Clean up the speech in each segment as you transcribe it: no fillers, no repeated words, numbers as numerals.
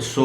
100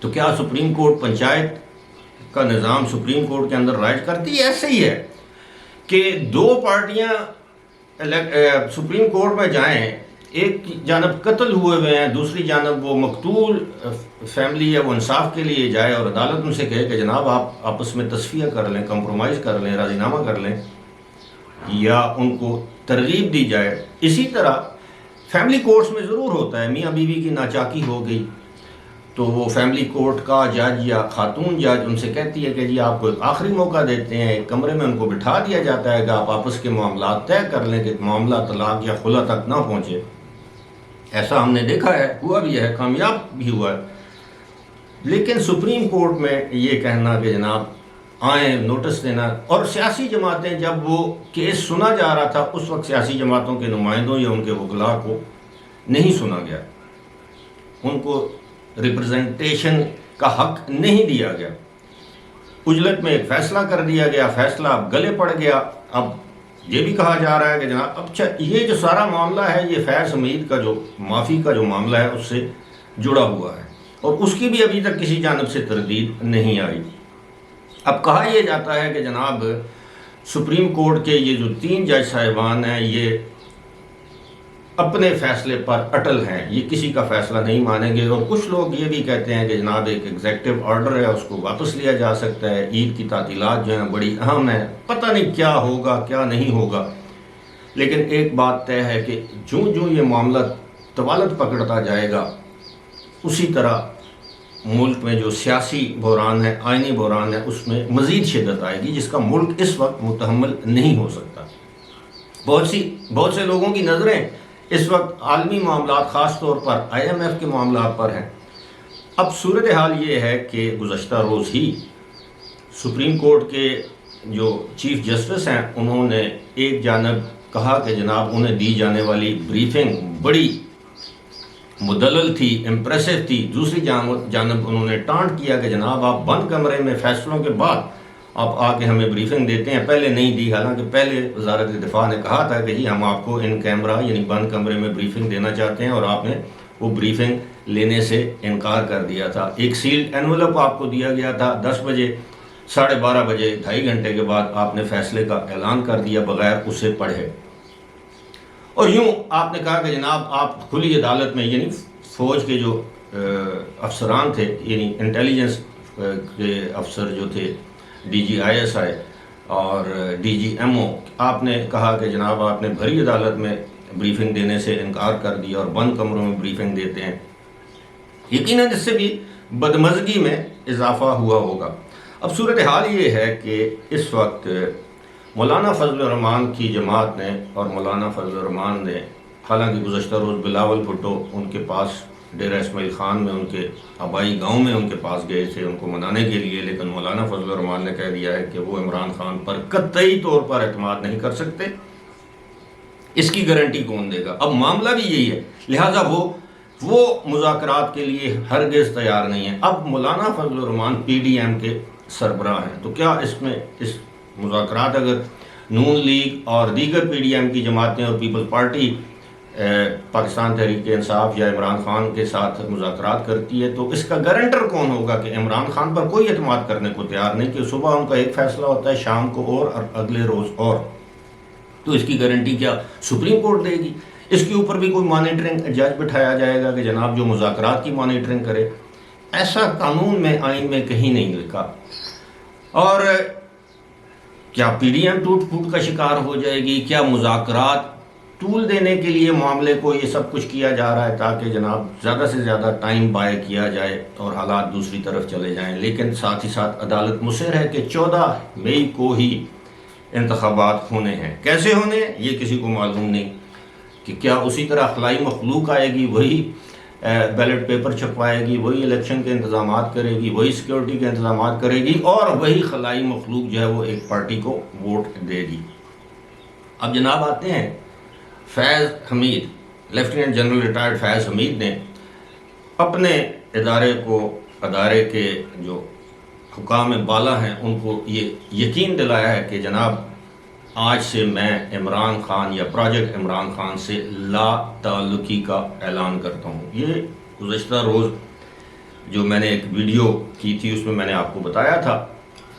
تو کیا supreme court panchayat کا نظام سپریم کورٹ کے اندر رائج کرتی ہے؟ ایسے ہی ہے کہ دو پارٹیاں سپریم کورٹ میں جائیں، ایک جانب قتل ہوئے ہیں، دوسری جانب وہ مقتول فیملی ہے، وہ انصاف کے لیے جائے اور عدالت ان سے کہے کہ جناب آپ آپس میں تصفیہ کر لیں، کمپرومائز کر لیں، راضی نامہ کر لیں، یا ان کو ترغیب دی جائے۔ اسی طرح فیملی کورٹس میں ضرور ہوتا ہے، میاں بیوی کی ناچاکی ہو گئی تو وہ فیملی کورٹ کا جج یا خاتون جج ان سے کہتی ہے کہ جی آپ کو ایک آخری موقع دیتے ہیں، ایک کمرے میں ان کو بٹھا دیا جاتا ہے کہ آپ آپس کے معاملات طے کر لیں کہ معاملہ طلاق یا خلا تک نہ پہنچے۔ ایسا ہم نے دیکھا ہے، ہوا بھی ہے، کامیاب بھی ہوا ہے۔ لیکن سپریم کورٹ میں یہ کہنا کہ جناب آئیں، نوٹس دینا، اور سیاسی جماعتیں جب وہ کیس سنا جا رہا تھا اس وقت سیاسی جماعتوں کے نمائندوں یا ان کے وکلاء کو نہیں سنا گیا، ان کو ریپرزنٹیشن کا حق نہیں دیا گیا۔ عجلت میں ایک فیصلہ کر دیا گیا، فیصلہ اب گلے پڑ گیا۔ اب یہ بھی کہا جا رہا ہے کہ جناب اب یہ جو سارا معاملہ ہے یہ فیض حمید کا جو معافی کا جو معاملہ ہے اس سے جڑا ہوا ہے، اور اس کی بھی ابھی تک کسی جانب سے تردید نہیں آئی۔ اب کہا یہ جاتا ہے کہ جناب سپریم کورٹ کے یہ جو 3 جج صاحبان ہیں یہ اپنے فیصلے پر اٹل ہیں، یہ کسی کا فیصلہ نہیں مانیں گے، اور کچھ لوگ یہ بھی کہتے ہیں کہ جناب ایک ایگزیکٹو آرڈر ہے اس کو واپس لیا جا سکتا ہے، عید کی تعطیلات جو ہیں بڑی اہم ہیں، پتہ نہیں کیا ہوگا کیا نہیں ہوگا۔ لیکن ایک بات طے ہے کہ جو یہ معاملہ طوالت پکڑتا جائے گا اسی طرح ملک میں جو سیاسی بحران ہے، آئینی بحران ہے، اس میں مزید شدت آئے گی جس کا ملک اس وقت متحمل نہیں ہو سکتا۔ بہت سے لوگوں کی نظریں اس وقت عالمی معاملات خاص طور پر IMF کے معاملات پر ہیں۔ اب صورتحال یہ ہے کہ گزشتہ روز ہی سپریم کورٹ کے جو چیف جسٹس ہیں انہوں نے ایک جانب کہا کہ جناب انہیں دی جانے والی بریفنگ بڑی مدلل تھی، امپریسو تھی، دوسری جانب انہوں نے ٹانٹ کیا کہ جناب آپ بند کمرے میں فیصلوں کے بعد آپ آ کے ہمیں بریفنگ دیتے ہیں، پہلے نہیں دی، حالانکہ پہلے وزارت دفاع نے کہا تھا کہ جی ہم آپ کو ان کیمرہ یعنی بند کمرے میں بریفنگ دینا چاہتے ہیں، اور آپ نے وہ بریفنگ لینے سے انکار کر دیا تھا۔ ایک سیلڈ انویلپ آپ کو دیا گیا تھا، 10 بجے 12:30 بجے 2.5 گھنٹے کے بعد آپ نے فیصلے کا اعلان کر دیا بغیر اسے پڑھے، اور یوں آپ نے کہا کہ جناب آپ کھلی عدالت میں، یعنی فوج کے جو افسران تھے، یعنی انٹیلیجنس کے افسر جو تھے، DGISI اور DGMO، آپ نے کہا کہ جناب آپ نے بھری عدالت میں بریفنگ دینے سے انکار کر دیا اور بند کمروں میں بریفنگ دیتے ہیں۔ یقیناً اس سے بھی بدمزگی میں اضافہ ہوا ہوگا۔ اب صورتحال یہ ہے کہ اس وقت مولانا فضل الرحمان کی جماعت نے اور مولانا فضل الرحمان نے، حالانکہ گزشتہ روز بلاول بھٹو ان کے پاس ڈیرہ اسماعیل خان میں ان کے آبائی گاؤں میں ان کے پاس گئے تھے ان کو منانے کے لیے، لیکن مولانا فضل الرحمان نے کہہ دیا ہے کہ وہ عمران خان پر قطعی طور پر اعتماد نہیں کر سکتے، اس کی گارنٹی کون دے گا؟ اب معاملہ بھی یہی ہے، لہٰذا وہ مذاکرات کے لیے ہرگز تیار نہیں ہے۔ اب مولانا فضل الرحمان PDM کے سربراہ ہیں، تو کیا اس میں مذاکرات اگر نون لیگ اور دیگر PDM کی جماعتیں اور پیپلز پارٹی پاکستان تحریک انصاف یا عمران خان کے ساتھ مذاکرات کرتی ہے تو اس کا گارنٹر کون ہوگا کہ عمران خان پر کوئی اعتماد کرنے کو تیار نہیں، کہ صبح ان کا ایک فیصلہ ہوتا ہے، شام کو اور اگلے روز اور، تو اس کی گارنٹی کیا سپریم کورٹ دے گی؟ اس کے اوپر بھی کوئی مانیٹرنگ جج بٹھایا جائے گا کہ جناب جو مذاکرات کی مانیٹرنگ کرے؟ ایسا قانون میں، آئین میں کہیں نہیں لکھا۔ اور کیا PDM ٹوٹ پھوٹ کا شکار ہو جائے گی؟ کیا مذاکرات طول دینے کے لیے معاملے کو یہ سب کچھ کیا جا رہا ہے تاکہ جناب زیادہ سے زیادہ ٹائم بائے کیا جائے اور حالات دوسری طرف چلے جائیں؟ لیکن ساتھ ہی ساتھ عدالت مصر ہے کہ 14 مئی کو ہی انتخابات ہونے ہیں۔ کیسے ہونے ہیں یہ کسی کو معلوم نہیں، کہ کیا اسی طرح خلائی مخلوق آئے گی، وہی بیلٹ پیپر چھپوائے گی، وہی الیکشن کے انتظامات کرے گی، وہی سیکیورٹی کے انتظامات کرے گی، اور وہی خلائی مخلوق جو ہے وہ ایک پارٹی کو ووٹ دے گی۔ اب جناب آتے ہیں فیض حمید، لیفٹیننٹ جنرل ریٹائرڈ فیض حمید نے اپنے ادارے کے جو حکام بالا ہیں ان کو یہ یقین دلایا ہے کہ جناب آج سے میں عمران خان یا پروجیکٹ عمران خان سے لا تعلقی کا اعلان کرتا ہوں۔ یہ گزشتہ روز جو میں نے ایک ویڈیو کی تھی اس میں میں نے آپ کو بتایا تھا،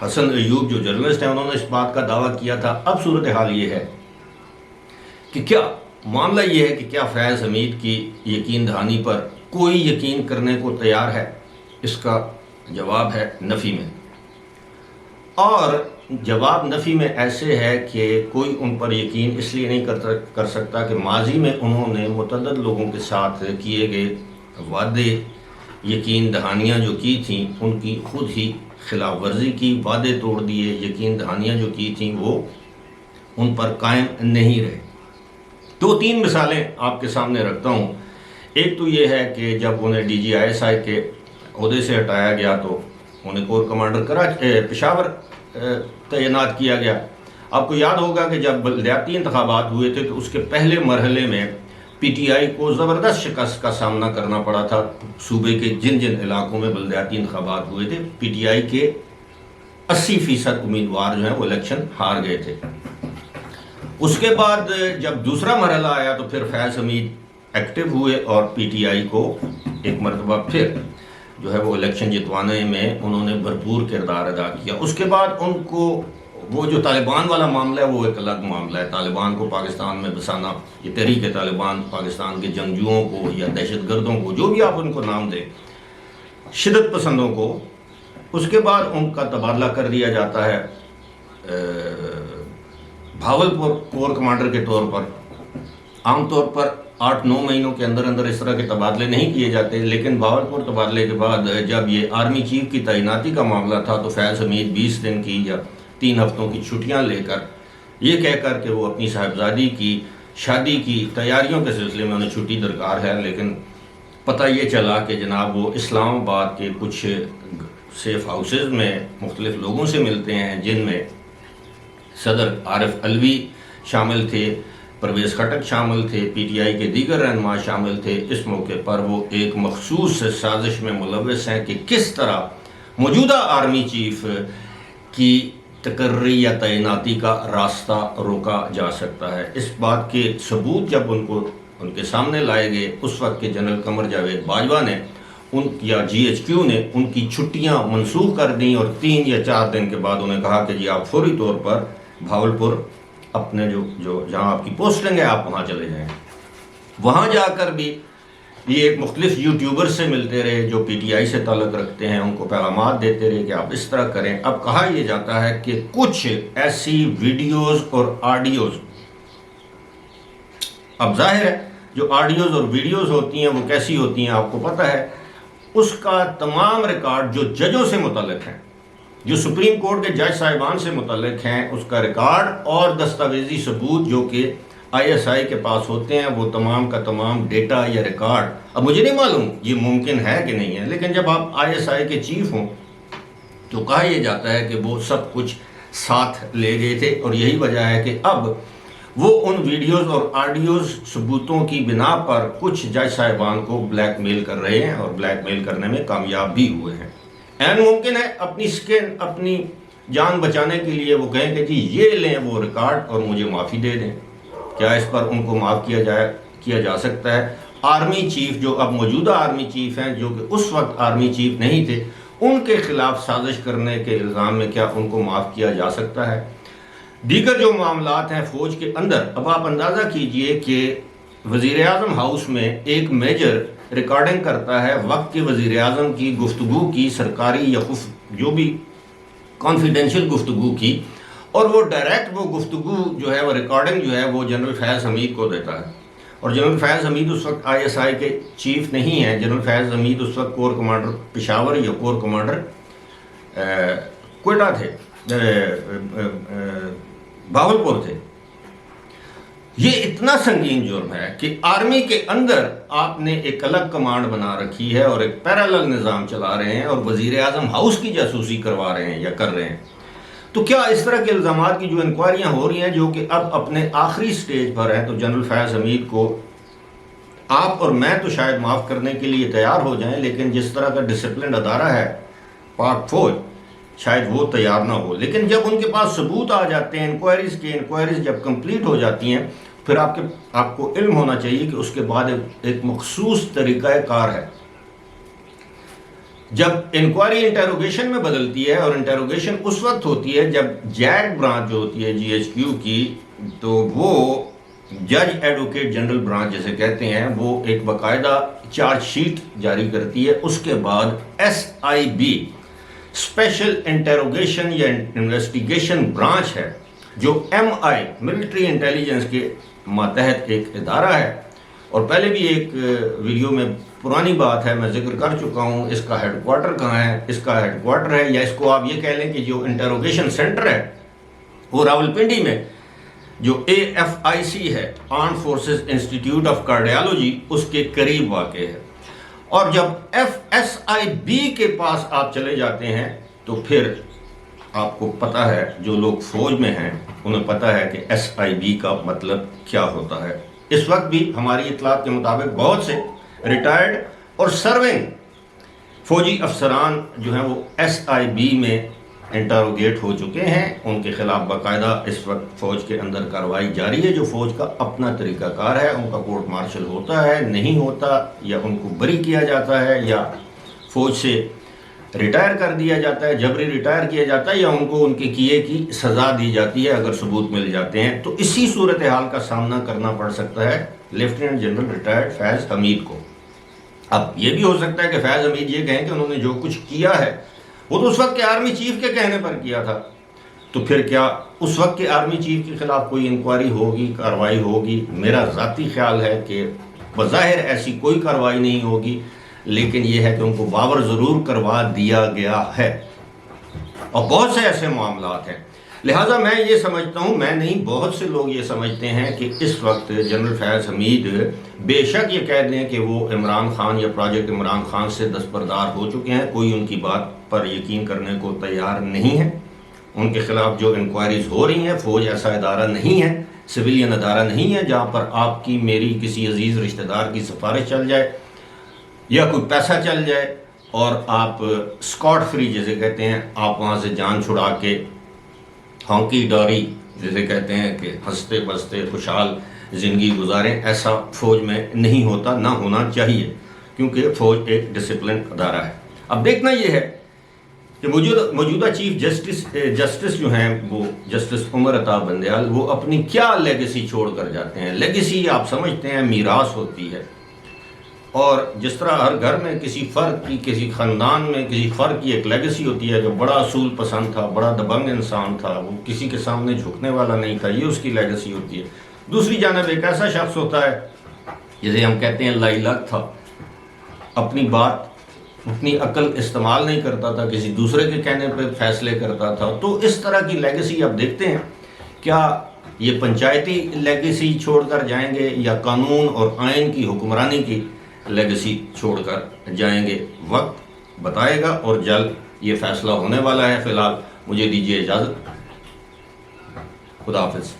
حسن ایوب جو جرنلسٹ ہیں انہوں نے اس بات کا دعویٰ کیا تھا۔ اب صورتحال یہ ہے کہ کیا معاملہ یہ ہے کہ کیا فیض حمید کی یقین دہانی پر کوئی یقین کرنے کو تیار ہے؟ اس کا جواب ہے نفی میں، اور جواب نفی میں ایسے ہے کہ کوئی ان پر یقین اس لیے نہیں کر سکتا کہ ماضی میں انہوں نے متعدد لوگوں کے ساتھ کیے گئے وعدے، یقین دہانیاں جو کی تھیں ان کی خود ہی خلاف ورزی کی، وعدے توڑ دیے، یقین دہانیاں جو کی تھیں وہ ان پر قائم نہیں رہے۔ 2-3 مثالیں آپ کے سامنے رکھتا ہوں۔ ایک تو یہ ہے کہ جب انہیں ڈی جی ISI کے عہدے سے ہٹایا گیا تو انہیں کور کمانڈر پشاور تعینات کیا گیا۔ آپ کو یاد ہوگا کہ جب بلدیاتی انتخابات ہوئے تھے تو اس کے پہلے مرحلے میں پی ٹی آئی کو زبردست شکست کا سامنا کرنا پڑا تھا۔ صوبے کے جن علاقوں میں بلدیاتی انتخابات ہوئے تھے پی ٹی آئی کے 80% امیدوار جو ہیں وہ الیکشن ہار گئے تھے۔ اس کے بعد جب دوسرا مرحلہ آیا تو پھر فیض حمید ایکٹیو ہوئے اور پی ٹی آئی کو ایک مرتبہ پھر جو ہے وہ الیکشن جتوانے میں انہوں نے بھرپور کردار ادا کیا۔ اس کے بعد ان کو وہ جو طالبان والا معاملہ ہے وہ ایک الگ معاملہ ہے۔ طالبان کو پاکستان میں بسانا، یہ تحریک طالبان پاکستان کے جنگجوؤں کو یا دہشت گردوں کو، جو بھی آپ ان کو نام دیں، شدت پسندوں کو، اس کے بعد ان کا تبادلہ کر دیا جاتا ہے بھاولپور کور کمانڈر کے طور پر۔ عام طور پر 8-9 مہینوں کے اندر اندر اس طرح کے تبادلے نہیں کیے جاتے، لیکن بھاولپور تبادلے کے بعد جب یہ آرمی چیف کی تعیناتی کا معاملہ تھا تو فیض حمید 20 دن کی یا 3 ہفتوں کی چھٹیاں لے کر، یہ کہہ کر کہ وہ اپنی صاحبزادی کی شادی کی تیاریوں کے سلسلے میں انہیں چھٹی درکار ہے، لیکن پتہ یہ چلا کہ جناب وہ اسلام آباد کے کچھ سیف ہاؤسز میں مختلف لوگوں سے ملتے ہیں، جن میں صدر عارف علوی شامل تھے، پرویز خٹک شامل تھے، پی ٹی آئی کے دیگر رہنما شامل تھے۔ اس موقع پر وہ ایک مخصوص سازش میں ملوث ہیں کہ کس طرح موجودہ آرمی چیف کی تقرری یا تعیناتی کا راستہ روکا جا سکتا ہے۔ اس بات کے ثبوت جب ان کے سامنے لائے گئے، اس وقت کے جنرل قمر جاوید باجوہ نے یا GHQ نے ان کی چھٹیاں منسوخ کر دیں اور 3 یا 4 دن کے بعد انہیں کہا کہ جی آپ فوری طور پر بھاولپور اپنے جو جہاں آپ کی پوسٹنگ ہے آپ وہاں چلے جائیں۔ وہاں جا کر بھی یہ مختلف یوٹیوبر سے ملتے رہے جو پی ٹی آئی سے تعلق رکھتے ہیں، ان کو پیغامات دیتے رہے کہ آپ اس طرح کریں۔ اب کہا یہ جاتا ہے کہ کچھ ایسی ویڈیوز اور آڈیوز، اب ظاہر ہے جو آڈیوز اور ویڈیوز ہوتی ہیں وہ کیسی ہوتی ہیں آپ کو پتہ ہے، اس کا تمام ریکارڈ جو ججوں سے متعلق ہیں، جو سپریم کورٹ کے جج صاحبان سے متعلق ہیں، اس کا ریکارڈ اور دستاویزی ثبوت جو کہ ISI کے پاس ہوتے ہیں، وہ تمام کا تمام ڈیٹا یا ریکارڈ، اب مجھے نہیں معلوم یہ ممکن ہے کہ نہیں ہے، لیکن جب آپ ISI کے چیف ہوں تو کہا یہ جاتا ہے کہ وہ سب کچھ ساتھ لے گئے تھے، اور یہی وجہ ہے کہ اب وہ ان ویڈیوز اور آڈیوز ثبوتوں کی بنا پر کچھ جج صاحبان کو بلیک میل کر رہے ہیں اور بلیک میل کرنے میں کامیاب بھی ہوئے ہیں۔ این ممکن ہے اپنی سکن، اپنی جان بچانے کے لیے وہ کہیں کہ جی یہ لیں وہ ریکارڈ اور مجھے معافی دے دیں۔ کیا اس پر ان کو معاف کیا جا سکتا ہے؟ آرمی چیف جو اب موجودہ آرمی چیف ہیں، جو کہ اس وقت آرمی چیف نہیں تھے، ان کے خلاف سازش کرنے کے الزام میں کیا ان کو معاف کیا جا سکتا ہے؟ دیگر جو معاملات ہیں فوج کے اندر، اب آپ اندازہ کیجئے کہ وزیر اعظم ہاؤس میں ایک میجر ریکارڈنگ کرتا ہے وقت کے وزیر اعظم کی گفتگو کی، سرکاری یا جو بھی کانفیڈینشیل گفتگو کی، اور وہ ڈائریکٹ وہ گفتگو جو ہے وہ ریکارڈنگ جو ہے وہ جنرل فیض حمید کو دیتا ہے۔ اور جنرل فیض حمید اس وقت ISI کے چیف نہیں ہیں، جنرل فیض حمید اس وقت کور کمانڈر پشاور یا کور کمانڈر کوئٹہ تھے، بھاولپور تھے۔ یہ اتنا سنگین جرم ہے کہ آرمی کے اندر آپ نے ایک الگ کمانڈ بنا رکھی ہے اور ایک پیرالل نظام چلا رہے ہیں اور وزیر اعظم ہاؤس کی جاسوسی کروا رہے ہیں یا کر رہے ہیں۔ تو کیا اس طرح کے الزامات کی جو انکوائریاں ہو رہی ہیں جو کہ اب اپنے آخری سٹیج پر ہیں، تو جنرل فیض حمید کو آپ اور میں تو شاید معاف کرنے کے لیے تیار ہو جائیں، لیکن جس طرح کا ڈسپلنڈ ادارہ ہے پاک فوج، شاید وہ تیار نہ ہو۔ لیکن جب ان کے پاس ثبوت آ جاتے ہیں، انکوائریز جب کمپلیٹ ہو جاتی ہیں، پھر آپ کو علم ہونا چاہیے کہ اس کے بعد ایک مخصوص طریقہ کار ہے۔ جب انکوائری انٹیروگیشن میں بدلتی ہے، اور انٹیروگیشن اس وقت ہوتی ہے جب جیگ برانچ جو ہوتی ہے جی ایچ کیو کی، تو وہ جج ایڈوکیٹ جنرل برانچ جسے کہتے ہیں، وہ ایک باقاعدہ چارج شیٹ جاری کرتی ہے. اس کے بعد S I B special interrogation یا انویسٹیگیشن برانچ ہے، جو ایم آئی ملٹری انٹیلیجنس کے ماتحت ایک ادارہ ہے. اور پہلے بھی ایک ویڈیو میں پرانی بات ہے، میں ذکر کر چکا ہوں، اس کا ہیڈ کوارٹر کہاں ہے. اس کا ہیڈ کوارٹر ہے، یا اس کو آپ یہ کہہ لیں کہ جو انٹیروگیشن سینٹر ہے وہ راولپنڈی میں جو اے ایف آئی سی ہے، armed forces institute of cardiology, اس کے قریب واقع ہے. اور جب ایف ایس آئی بی کے پاس آپ چلے جاتے ہیں تو پھر آپ کو پتہ ہے، جو لوگ فوج میں ہیں انہیں پتہ ہے کہ ایس آئی بی کا مطلب کیا ہوتا ہے. اس وقت بھی ہماری اطلاعات کے مطابق بہت سے ریٹائرڈ اور سرونگ فوجی افسران جو ہیں وہ ایس آئی بی میں انٹروگیٹ ہو چکے ہیں. ان کے خلاف باقاعدہ اس وقت فوج کے اندر کارروائی جاری ہے، جو فوج کا اپنا طریقہ کار ہے. ان کا کورٹ مارشل ہوتا ہے، نہیں ہوتا، یا ان کو بری کیا جاتا ہے، یا فوج سے ریٹائر کر دیا جاتا ہے، جبری ریٹائر کیا جاتا ہے، یا ان کو ان کے کیے کی سزا دی جاتی ہے اگر ثبوت مل جاتے ہیں. تو اسی صورتحال کا سامنا کرنا پڑ سکتا ہے لیفٹیننٹ جنرل ریٹائرڈ فیض حمید کو. اب یہ بھی ہو سکتا ہے کہ فیض حمید یہ کہیں کہ انہوں نے جو کچھ کیا ہے وہ تو اس وقت کے آرمی چیف کے کہنے پر کیا تھا. تو پھر کیا اس وقت کے آرمی چیف کے خلاف کوئی انکوائری ہوگی، کارروائی ہوگی؟ میرا ذاتی خیال ہے کہ بظاہر ایسی کوئی کارروائی نہیں ہوگی، لیکن یہ ہے کہ ان کو باور ضرور کروا دیا گیا ہے. اور بہت سے ایسے معاملات ہیں. لہٰذا میں یہ سمجھتا ہوں، میں نہیں، بہت سے لوگ یہ سمجھتے ہیں کہ اس وقت جنرل فیض حمید بے شک یہ کہہ دیں کہ وہ عمران خان یا پروجیکٹ عمران خان سے دستبردار ہو چکے ہیں، کوئی ان کی بات پر یقین کرنے کو تیار نہیں ہے. ان کے خلاف جو انکوائریز ہو رہی ہیں، فوج ایسا ادارہ نہیں ہے، سویلین ادارہ نہیں ہے جہاں پر آپ کی میری کسی عزیز رشتہ دار کی سفارش چل جائے یا کوئی پیسہ چل جائے اور آپ اسکاٹ فری جسے کہتے ہیں، آپ وہاں سے جان چھڑا کے ہانکی ڈوری جسے کہتے ہیں کہ ہنستے بستے خوشحال زندگی گزاریں. ایسا فوج میں نہیں ہوتا، نہ ہونا چاہیے، کیونکہ فوج ایک ڈسپلن ادارہ ہے. اب دیکھنا یہ ہے کہ موجودہ چیف جسٹس جو ہیں وہ جسٹس عمر عطا بندیال، وہ اپنی کیا لیگیسی چھوڑ کر جاتے ہیں. لیگیسی آپ سمجھتے ہیں میراث ہوتی ہے، اور جس طرح ہر گھر میں کسی فرد کی، کسی خاندان میں کسی فرد کی ایک لیگیسی ہوتی ہے جو بڑا اصول پسند تھا، بڑا دبنگ انسان تھا، وہ کسی کے سامنے جھکنے والا نہیں تھا، یہ اس کی لیگیسی ہوتی ہے. دوسری جانب ایک ایسا شخص ہوتا ہے جسے ہم کہتے ہیں لائی لگ تھا، اپنی بات، اپنی عقل استعمال نہیں کرتا تھا، کسی دوسرے کے کہنے پہ فیصلے کرتا تھا. تو اس طرح کی لیگیسی آپ دیکھتے ہیں. کیا یہ پنچایتی لیگیسی چھوڑ کر جائیں گے یا قانون اور آئین کی حکمرانی کی لیگیسی چھوڑ کر جائیں گے؟ وقت بتائے گا، اور جلد یہ فیصلہ ہونے والا ہے. فی الحال مجھے دیجیے اجازت. خدا حافظ.